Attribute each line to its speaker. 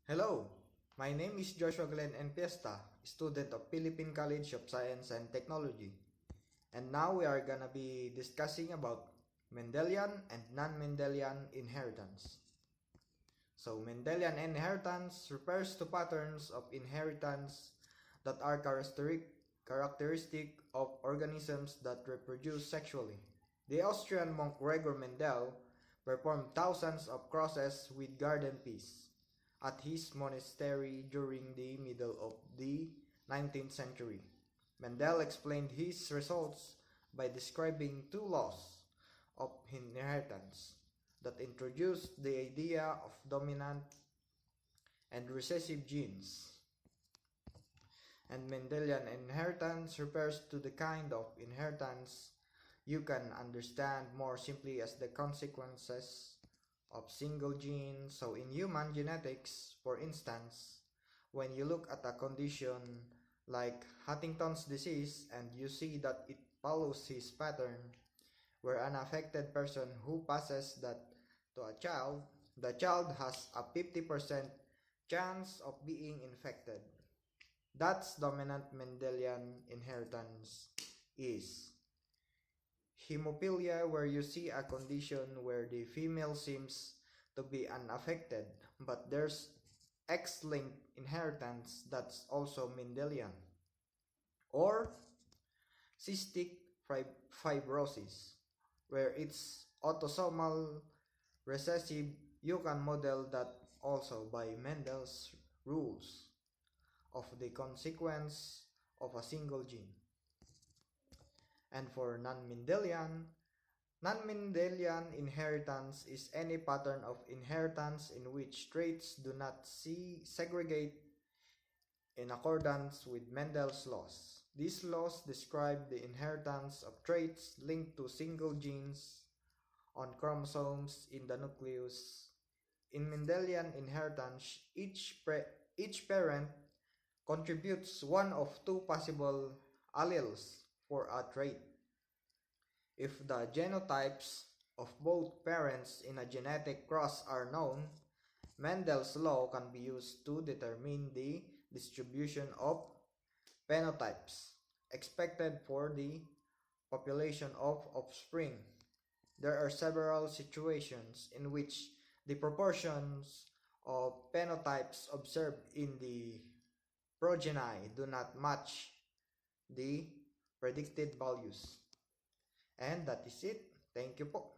Speaker 1: Hello, my name is Joshua Glenn Enpiesta, student of Philippine College of Science and Technology. And now we are gonna be discussing about Mendelian and non-Mendelian inheritance. So Mendelian inheritance refers to patterns of inheritance that are characteristic of organisms that reproduce sexually. The Austrian monk Gregor Mendel performed thousands of crosses with garden peas at his monastery during the middle of the 19th century. Mendel explained his results by describing two laws of inheritance that introduced the idea of dominant and recessive genes. And Mendelian inheritance refers to the kind of inheritance you can understand more simply as the consequences of single gene. So in human genetics, for instance, when you look at a condition like Huntington's disease and you see that it follows his pattern, where an affected person who passes that to a child, the child has a 50% chance of being infected. That's dominant Mendelian inheritance is. Hemophilia, where you see a condition where the female seems to be unaffected, but there's X-linked inheritance that's also Mendelian. Or cystic fibrosis, where it's autosomal recessive. You can model that also by Mendel's rules of the consequence of a single gene. And for non-Mendelian inheritance is any pattern of inheritance in which traits do not segregate in accordance with Mendel's laws. These laws describe the inheritance of traits linked to single genes on chromosomes in the nucleus. In Mendelian inheritance, each parent contributes one of two possible alleles for a trait. If the genotypes of both parents in a genetic cross are known, Mendel's law can be used to determine the distribution of phenotypes expected for the population of offspring. There are several situations in which the proportions of phenotypes observed in the progeny do not match the predicted values. And that is it. Thank you po.